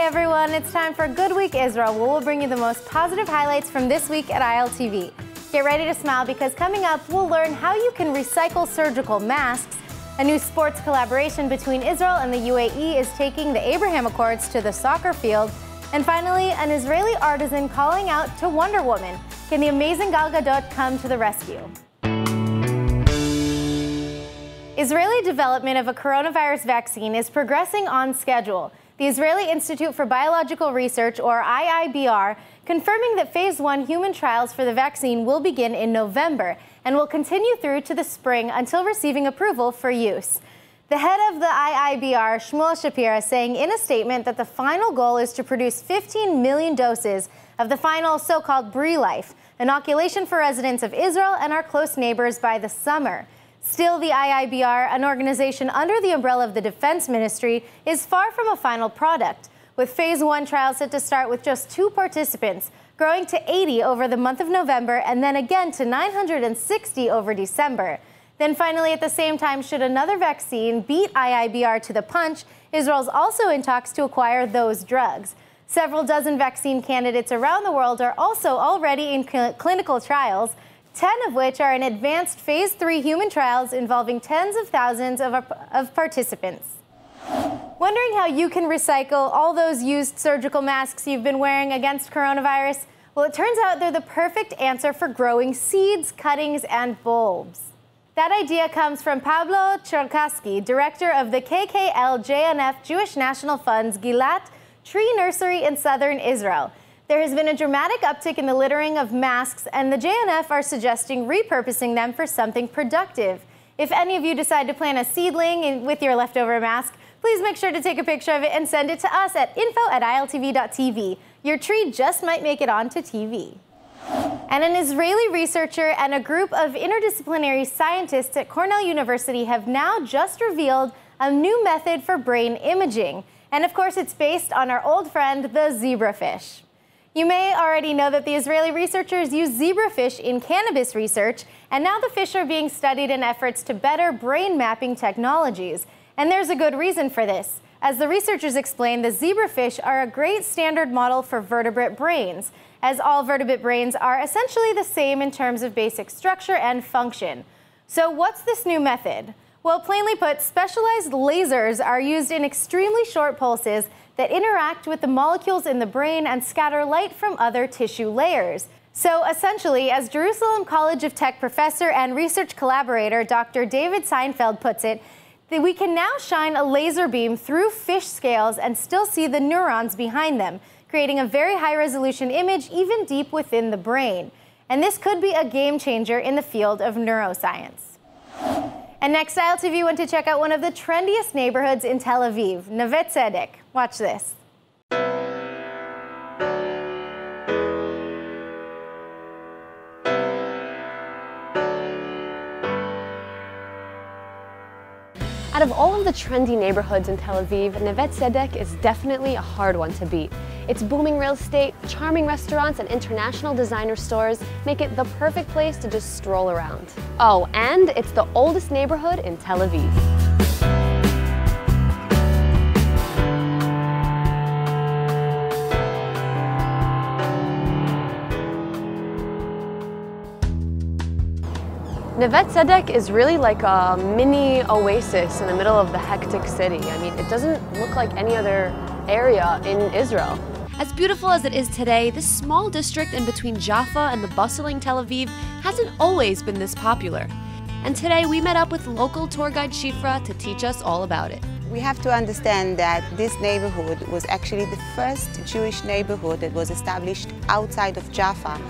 everyone, it's time for Good Week Israel, where we'll bring you the most positive highlights from this week at ILTV. Get ready to smile because coming up, we'll learn how you can recycle surgical masks. A new sports collaboration between Israel and the UAE is taking the Abraham Accords to the soccer field. And finally, an Israeli artisan calling out to Wonder Woman. Can the amazing Gal Gadot come to the rescue? Israeli development of a coronavirus vaccine is progressing on schedule. The Israeli Institute for Biological Research, or IIBR, confirming that Phase 1 human trials for the vaccine will begin in November and will continue through to the spring until receiving approval for use. The head of the IIBR, Shmuel Shapira, saying in a statement that the final goal is to produce 15 million doses of the final so-called Life inoculation for residents of Israel and our close neighbors by the summer. Still, the IIBR, an organization under the umbrella of the Defense Ministry, is far from a final product, with Phase 1 trials set to start with just 2 participants, growing to 80 over the month of November and then again to 960 over December. Then finally, at the same time, should another vaccine beat IIBR to the punch, Israel's also in talks to acquire those drugs. Several dozen vaccine candidates around the world are also already in clinical trials, 10 of which are in advanced Phase 3 human trials involving tens of thousands of participants. Wondering how you can recycle all those used surgical masks you've been wearing against coronavirus? Well, it turns out they're the perfect answer for growing seeds, cuttings, and bulbs. That idea comes from Pablo Cherkassky, director of the KKL-JNF Jewish National Fund's Gilat Tree Nursery in southern Israel. There has been a dramatic uptick in the littering of masks, and the JNF are suggesting repurposing them for something productive. If any of you decide to plant a seedling with your leftover mask, please make sure to take a picture of it and send it to us at info@iltv.tv. Your tree just might make it onto TV. And an Israeli researcher and a group of interdisciplinary scientists at Cornell University have now just revealed a new method for brain imaging. And of course, it's based on our old friend, the zebrafish. You may already know that the Israeli researchers use zebrafish in cannabis research, and now the fish are being studied in efforts to better brain mapping technologies. And there's a good reason for this. As the researchers explain, the zebrafish are a great standard model for vertebrate brains, as all vertebrate brains are essentially the same in terms of basic structure and function. So what's this new method? Well, plainly put, specialized lasers are used in extremely short pulses that interact with the molecules in the brain and scatter light from other tissue layers. So essentially, as Jerusalem College of Tech professor and research collaborator Dr. David Seinfeld puts it, we can now shine a laser beam through fish scales and still see the neurons behind them, creating a very high-resolution image even deep within the brain. And this could be a game changer in the field of neuroscience. And next, ILTV went to check out one of the trendiest neighborhoods in Tel Aviv, Neve Tzedek. Watch this. Out of all of the trendy neighborhoods in Tel Aviv, Neve Tzedek is definitely a hard one to beat. Its booming real estate, charming restaurants, and international designer stores make it the perfect place to just stroll around. Oh, and it's the oldest neighborhood in Tel Aviv. Neve Tzedek is really like a mini oasis in the middle of the hectic city. I mean, it doesn't look like any other area in Israel. As beautiful as it is today, this small district in between Jaffa and the bustling Tel Aviv hasn't always been this popular. And today we met up with local tour guide Shifra to teach us all about it. We have to understand that this neighborhood was actually the first Jewish neighborhood that was established outside of Jaffa.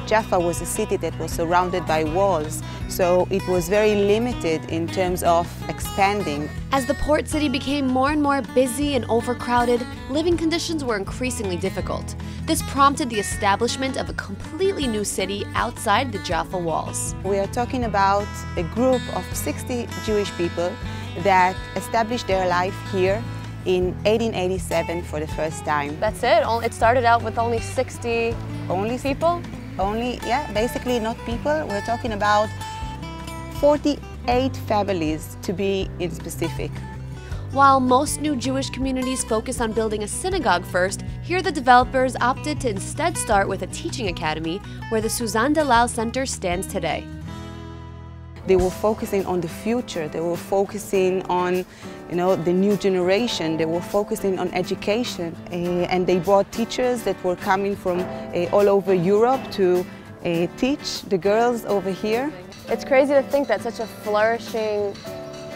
Jaffa was a city that was surrounded by walls, so it was very limited in terms of expanding. As the port city became more and more busy and overcrowded, living conditions were increasingly difficult. This prompted the establishment of a completely new city outside the Jaffa walls. We are talking about a group of 60 Jewish people that established their life here in 1887 for the first time. That's it? It started out with only 60 people? Basically not people. We're talking about 48 families to be in specific. While most new Jewish communities focus on building a synagogue first, here the developers opted to instead start with a teaching academy where the Suzanne Dalal Center stands today. They were focusing on the future. They were focusing on, the new generation. They were focusing on education, and they brought teachers that were coming from all over Europe to teach the girls over here. It's crazy to think that such a flourishing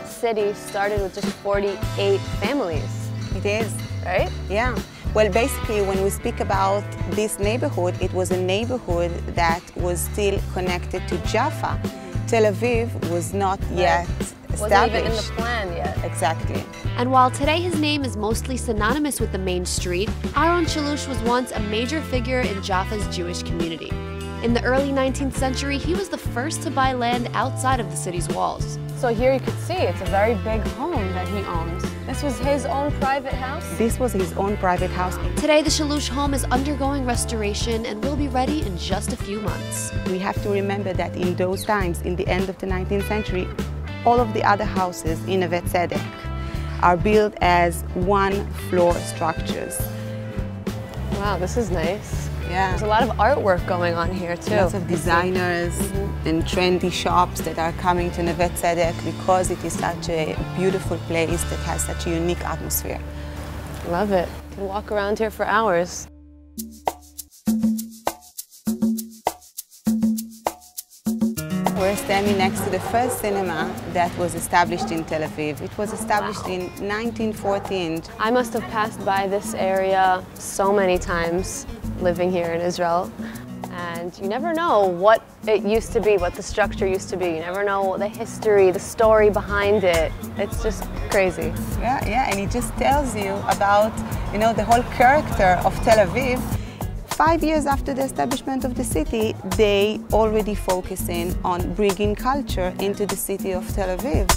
city started with just 48 families. It is. Right? Yeah. Well, basically, when we speak about this neighborhood, it was a neighborhood that was still connected to Jaffa. Tel Aviv was not yet established. Wasn't even in the plan yet. Exactly. And while today his name is mostly synonymous with the main street, Aaron Shalush was once a major figure in Jaffa's Jewish community. In the early 19th century, he was the first to buy land outside of the city's walls. So here you can see it's a very big home that he owns. This was his own private house? This was his own private house. Today, the Shalush home is undergoing restoration and will be ready in just a few months. We have to remember that in those times, in the end of the 19th century, all of the other houses in Neve Tzedek are built as one-floor structures. Wow, this is nice. Yeah. There's a lot of artwork going on here too. Lots of designers and trendy shops that are coming to Neve Tzedek because it is such a beautiful place that has such a unique atmosphere. Love it. You can walk around here for hours. We're standing next to the first cinema that was established in Tel Aviv. It was established in 1914. I must have passed by this area so many times living here in Israel. And you never know what it used to be, what the structure used to be. You never know the history, the story behind it. It's just crazy. Yeah, and it just tells you about, the whole character of Tel Aviv. 5 years after the establishment of the city, they already focusing on bringing culture into the city of Tel Aviv.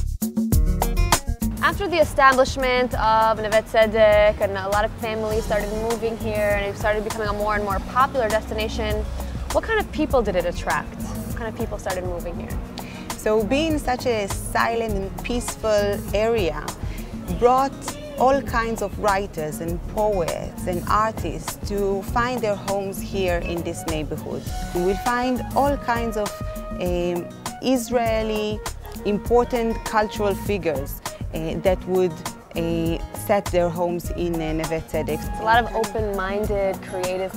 After the establishment of Neve Tzedek and a lot of families started moving here and it started becoming a more and more popular destination, what kind of people did it attract? What kind of people started moving here? So being such a silent and peaceful area brought all kinds of writers and poets and artists to find their homes here in this neighborhood. We'll find all kinds of Israeli important cultural figures that would set their homes in Neve Tzedek. It's a lot of open-minded, creative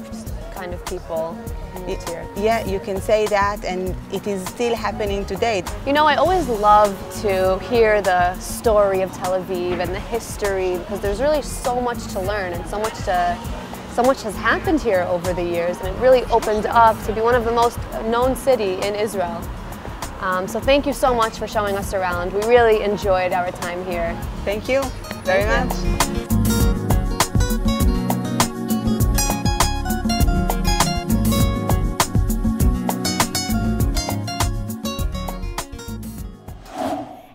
kind of people here. Yeah, you can say that, and it is still happening today. I always love to hear the story of Tel Aviv and the history because there's really so much to learn and so much has happened here over the years, and it really opened up to be one of the most known cities in Israel. So thank you so much for showing us around. We really enjoyed our time here. Thank you very much.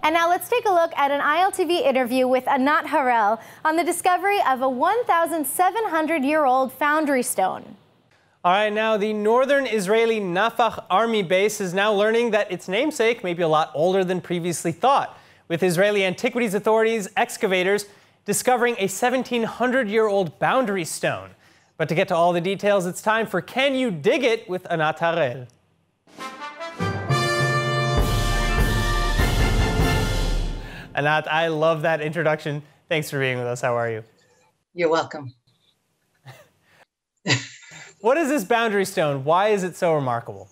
And now let's take a look at an ILTV interview with Anat Harel on the discovery of a 1,700-year-old foundry stone. All right, now the northern Israeli Nafach army base is now learning that its namesake may be a lot older than previously thought, with Israeli antiquities authorities, excavators, discovering a 1,700-year-old boundary stone. But to get to all the details, it's time for Can You Dig It with Anat Harel. Anat, I love that introduction. Thanks for being with us. How are you? You're welcome. What is this boundary stone? Why is it so remarkable?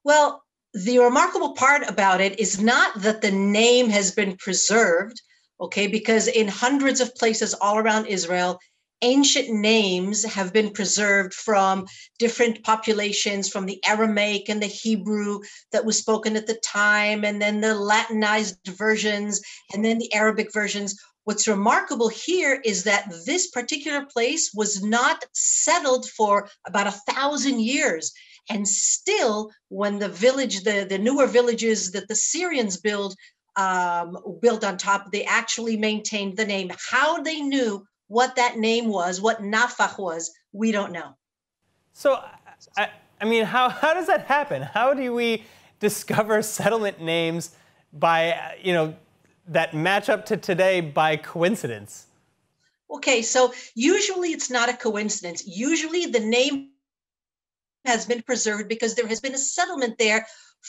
Well, the remarkable part about it is not that the name has been preserved, okay, because in hundreds of places all around Israel, ancient names have been preserved from different populations, from the Aramaic and the Hebrew that was spoken at the time, and then the Latinized versions, and then the Arabic versions. What's remarkable here is that this particular place was not settled for about 1,000 years. And still, when the village, the newer villages that the Syrians built on top, they actually maintained the name. How they knew what that name was, what Nafach was, we don't know. So, I mean, how does that happen? How do we discover settlement names by, that match up to today by coincidence? Okay, so usually it's not a coincidence. Usually the name has been preserved because there has been a settlement there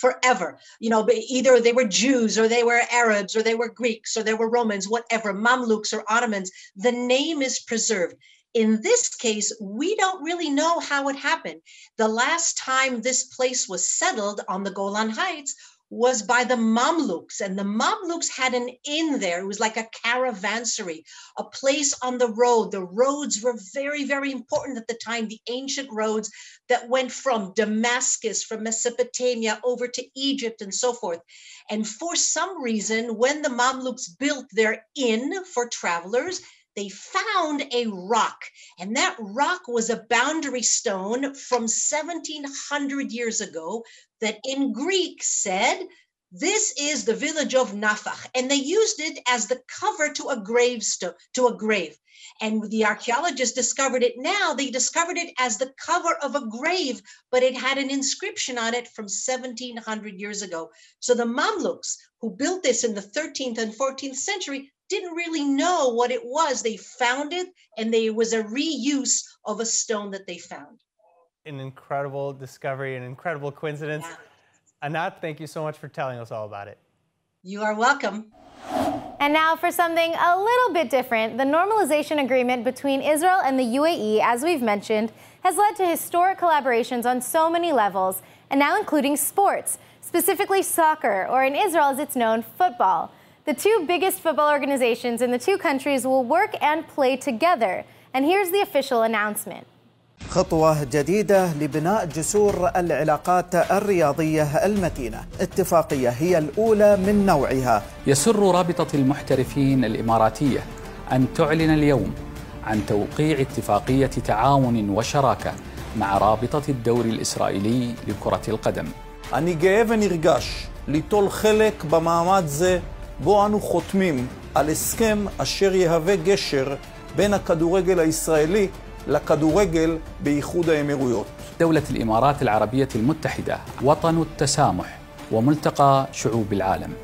forever. You know, either they were Jews or they were Arabs or they were Greeks or they were Romans, whatever, Mamluks or Ottomans. The name is preserved. In this case, we don't really know how it happened. The last time this place was settled on the Golan Heights was by the Mamluks, and the Mamluks had an inn there. It was like a caravansary, a place on the road. The roads were very, very important at the time, the ancient roads that went from Damascus, from Mesopotamia over to Egypt and so forth. And for some reason, when the Mamluks built their inn for travelers, they found a rock, and that rock was a boundary stone from 1700 years ago that in Greek said, this is the village of Nafach, and they used it as the cover to a gravestone, to a grave. And the archaeologists discovered it now. They discovered it as the cover of a grave, but it had an inscription on it from 1700 years ago. So the Mamluks, who built this in the 13th and 14th century, didn't really know what it was. They found it, and it was a reuse of a stone that they found. An incredible discovery, an incredible coincidence. Yeah. Anat, thank you so much for telling us all about it. You are welcome. And now for something a little bit different. The normalization agreement between Israel and the UAE, as we've mentioned, has led to historic collaborations on so many levels, and now including sports, specifically soccer, or in Israel as it's known, football. The two biggest football organizations in the two countries will work and play together. And here's the official announcement. خطوة جديدة لبناء جسور العلاقات الرياضية المتينة. اتفاقية هي الأولى من نوعها. يسر رابطة المحترفين الإماراتية أن تعلن اليوم عن توقيع اتفاقية تعاون وشراكة مع رابطة الدوري الإسرائيلي لكرة القدم. אני גאה ונרגש ליטול חלק במעמד זה בו אנו חותמים על הסכם אשר יהווה גשר בין הכדורגל הישראלי לכדורגל באיחוד האמירויות. دولة الإمارات العربية المتحدة وطن التسامح وملتقى شعوب العالم.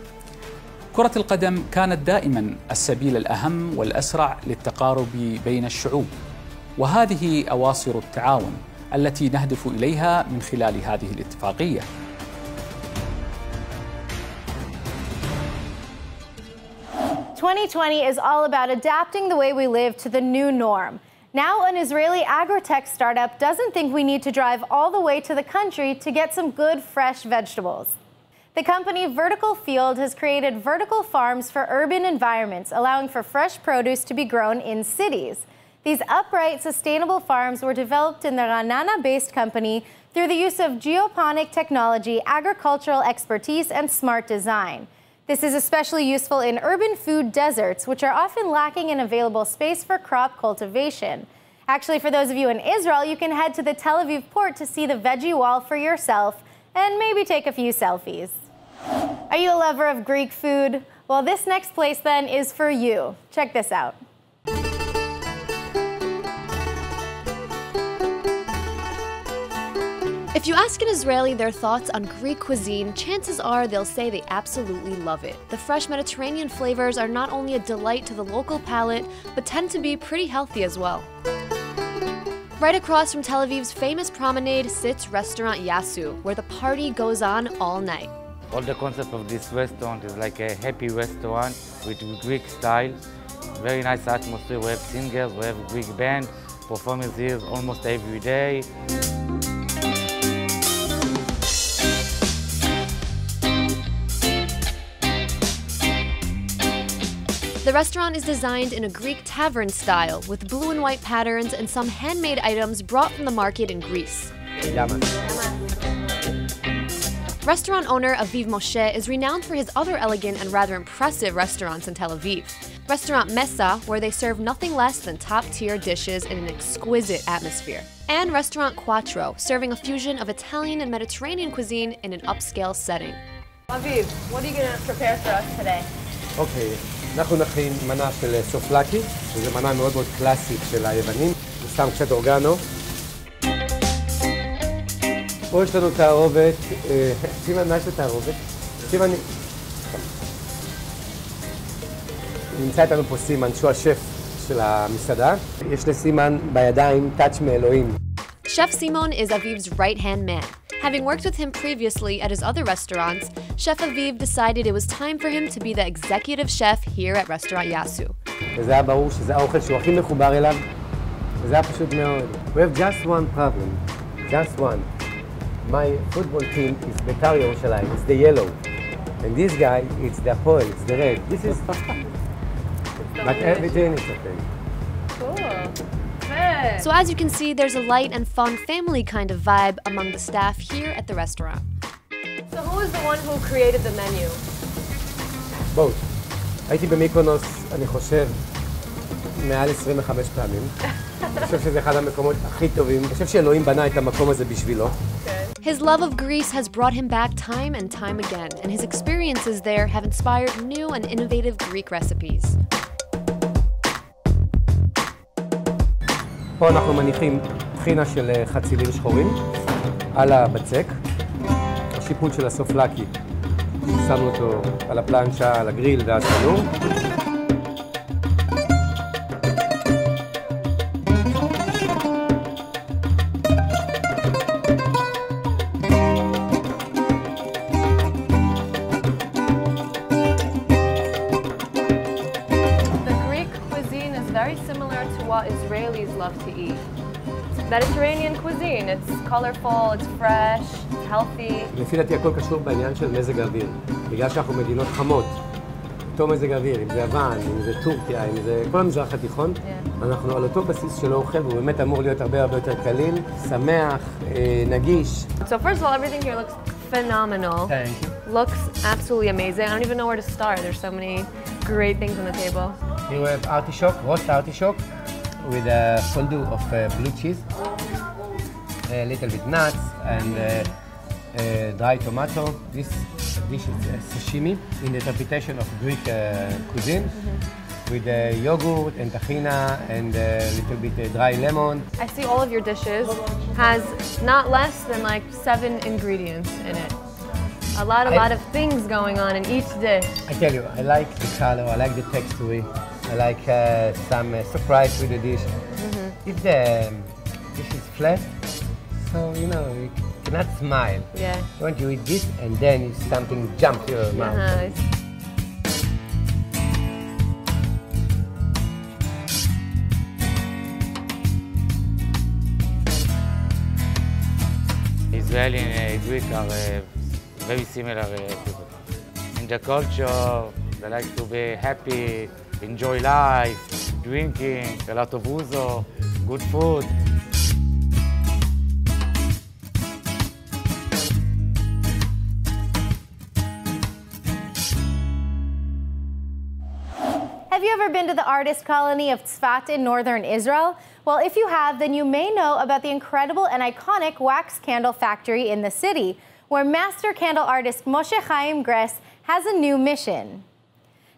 كرة القدم كانت دائما السبيل الأهم والأسرع للتقارب بين الشعوب، وهذه أواصر التعاون التي نهدف إليها من خلال هذه الاتفاقية. "2020 is all about adapting the way we live to the new norm. Now, an Israeli agri-tech startup doesn't think we need to drive all the way to the country to get some good, fresh vegetables. The company Vertical Field has created vertical farms for urban environments, allowing for fresh produce to be grown in cities. These upright, sustainable farms were developed in the Ra'anana-based company through the use of geoponic technology, agricultural expertise, and smart design. This is especially useful in urban food deserts, which are often lacking in available space for crop cultivation. Actually, for those of you in Israel, you can head to the Tel Aviv port to see the veggie wall for yourself and maybe take a few selfies. Are you a lover of Greek food? Well, this next place then is for you. Check this out. If you ask an Israeli their thoughts on Greek cuisine, chances are they'll say they absolutely love it. The fresh Mediterranean flavors are not only a delight to the local palate, but tend to be pretty healthy as well. Right across from Tel Aviv's famous promenade sits restaurant Yasu, where the party goes on all night. All the concept of this restaurant is like a happy restaurant with Greek style. Very nice atmosphere. We have singers, we have Greek band, performing here almost every day. The restaurant is designed in a Greek tavern style, with blue and white patterns and some handmade items brought from the market in Greece. Restaurant owner Aviv Moshe is renowned for his other elegant and rather impressive restaurants in Tel Aviv. Restaurant Mesa, where they serve nothing less than top-tier dishes in an exquisite atmosphere. And Restaurant Quattro, serving a fusion of Italian and Mediterranean cuisine in an upscale setting. Aviv, what are you going to prepare for us today? אוקיי, אנחנו נכין מנה של סופלקי, שזו מנה מאוד מאוד קלאסית של היוונים, ושם קצת אורגנו. פה יש לנו תערובת, סימן, מה יש לתערובת? סימן... נמצא איתנו פה סימן, שהוא השף של המסעדה. יש לסימן בידיים טאץ' מאלוהים. Chef Simon is Aviv's right-hand man. Having worked with him previously at his other restaurants, Chef Aviv decided it was time for him to be the executive chef here at Restaurant Yasu. וזה היה ברור שזה האוכל שהוא הכי מחובר אליו, וזה היה פשוט מאוד. We have just one problem, just one. My football team is Betar Yerushalayim, it's the yellow. And this guy, it's the Apol, it's the red. This is... but everything is okay. So as you can see, there's a light and fun family kind of vibe among the staff here at the restaurant. So who is the one who created the menu? בואו, הייתי במיקונוס, אני חושב, מעל 25 פעמים. אני חושב שזה אחד המקומות הכי טובים. אני חושב שאלוהים בנה את המקום הזה בשבילו. His love of Greece has brought him back time and time again, and his experiences there have inspired new and innovative Greek recipes. פה אנחנו מניחים טחינה של חצילים שחורים על הבצק. השיפוט של הסופלקי, שמנו אותו על הפלנצ'ה, על הגריל והתנור. Very similar to what Israelis love to eat. It's Mediterranean cuisine. It's colorful, it's fresh, it's healthy. לפי דעתי הכל קשור בעניין של מזג האוויר. בגלל שאנחנו מדינות חמות, אותו מזג האוויר, אם זה יוון, אם זה טורקיה, אם זה כל המזרח התיכון, אנחנו על אותו בסיס של האוכל, והוא באמת אמור להיות הרבה יותר קליל, שמח, נגיש. So first of all, everything here looks phenomenal. Thank you. Looks absolutely amazing. I don't even know where to start. There's so many great things on the table. Here we have artichoke, roast artichoke with a fondue of blue cheese, a little bit nuts and dry tomato. This dish is sashimi in the interpretation of Greek cuisine with yogurt and tahina and a little bit dry lemon. I see all of your dishes has not less than like 7 ingredients in it. A lot of things going on in each dish. I tell you, I like the color, I like the texture. I like some surprise with the dish. If the dish is flat, so you know, you cannot smile. Yeah. You want to eat this and then something jumps to your mouth. Israeli and Greek are very similar people. In the culture, they like to be happy, enjoy life, drinking, a lot of uzo, good food. Have you ever been to the artist colony of Tzfat in northern Israel? Well, if you have, then you may know about the incredible and iconic wax candle factory in the city, where master candle artist Moshe Chaim Gress has a new mission.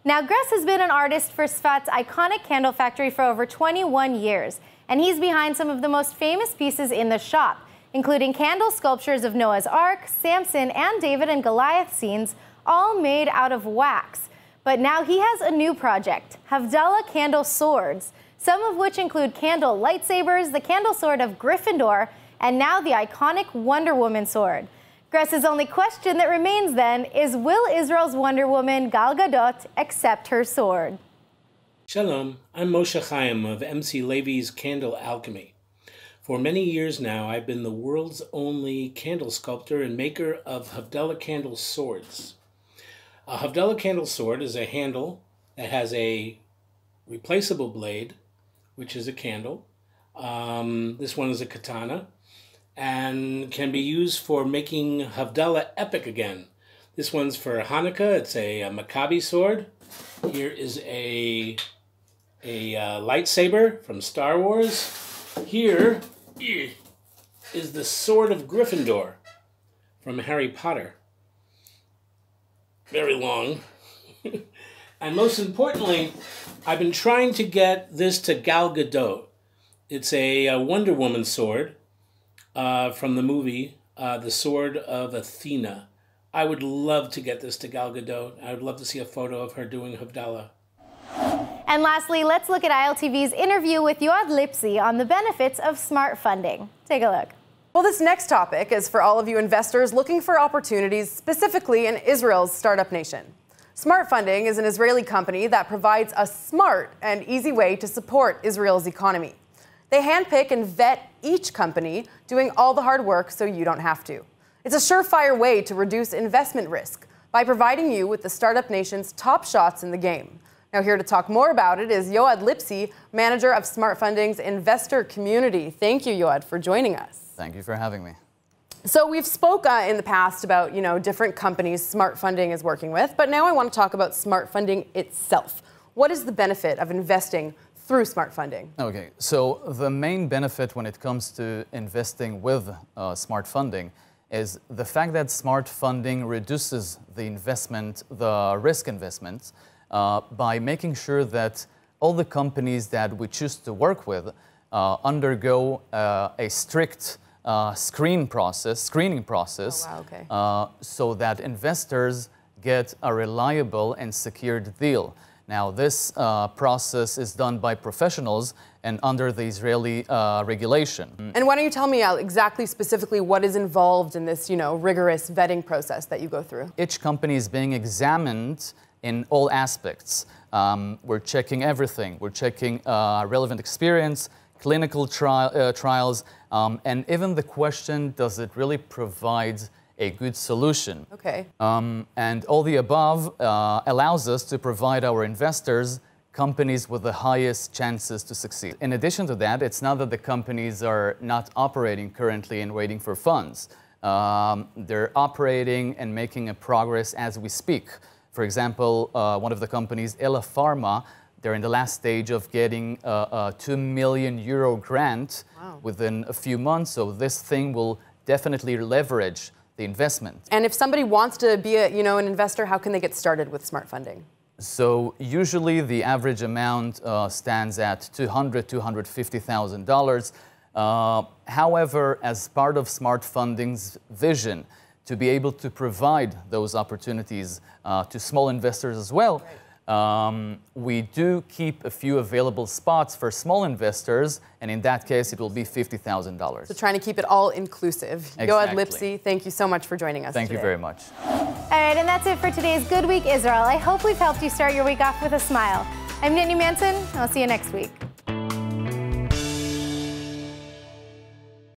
Now, Gress has been an artist for Tzfat's iconic candle factory for over 21 years, and he's behind some of the most famous pieces in the shop, including candle sculptures of Noah's Ark, Samson, and David and Goliath scenes, all made out of wax. But now he has a new project, Havdalah candle swords, some of which include candle lightsabers, the candle sword of Gryffindor, and now the iconic Wonder Woman sword. Gress's only question that remains then is, will Israel's Wonder Woman Gal Gadot accept her sword? Shalom, I'm Moshe Chaim of MC Levy's Candle Alchemy. For many years now, I've been the world's only candle sculptor and maker of Havdalah candle swords. A Havdalah candle sword is a handle that has a replaceable blade, which is a candle. This one is a katana, and can be used for making Havdalah epic again. This one's for Hanukkah. It's a Maccabi sword. Here is a lightsaber from Star Wars. Here is the sword of Gryffindor from Harry Potter. Very long. And most importantly, I've been trying to get this to Gal Gadot. It's a Wonder Woman sword from the movie, The Sword of Athena. I would love to get this to Gal Gadot. I would love to see a photo of her doing Havdalah. And lastly, let's look at ILTV's interview with Yoad Lipsy on the benefits of smart funding. Take a look. Well, this next topic is for all of you investors looking for opportunities specifically in Israel's startup nation. Smart Funding is an Israeli company that provides a smart and easy way to support Israel's economy. They handpick and vet each company, doing all the hard work so you don't have to. It's a surefire way to reduce investment risk by providing you with the startup nation's top shots in the game. Now, here to talk more about it is Yoad Lipsy, manager of Smart Funding's investor community. Thank you, Yoad, for joining us. Thank you for having me. So we've spoke in the past about, different companies Smart Funding is working with, but now I want to talk about Smart Funding itself. What is the benefit of investing through Smart Funding? Okay, so the main benefit when it comes to investing with Smart Funding is the fact that Smart Funding reduces the risk investments by making sure that all the companies that we choose to work with undergo a strict screening process, so that investors get a reliable and secured deal. Now, this process is done by professionals and under the Israeli regulation. And why don't you tell me exactly, specifically, what is involved in this, rigorous vetting process that you go through? Each company is being examined in all aspects. We're checking everything. We're checking relevant experience, clinical trials, and even the question, does it really provide a good solution? Okay. And all the above allows us to provide our investors companies with the highest chances to succeed. In addition to that, it's not that the companies are not operating currently and waiting for funds. They're operating and making a progress as we speak. For example, one of the companies, Ella Pharma, they're in the last stage of getting a €2 million grant within a few months. So this thing will definitely leverage the investment. And if somebody wants to be an investor, how can they get started with Smart Funding? So usually the average amount stands at $200,000 to $250,000. However, as part of Smart Funding's vision to be able to provide those opportunities to small investors as well, we do keep a few available spots for small investors, and in that case, it will be $50,000. So trying to keep it all inclusive. Exactly. Yoad Lipsy, thank you so much for joining us Thank today. you very much. All right, and that's it for today's Good Week Israel. I hope we've helped you start your week off with a smile. I'm Nittany Manson. I'll see you next week.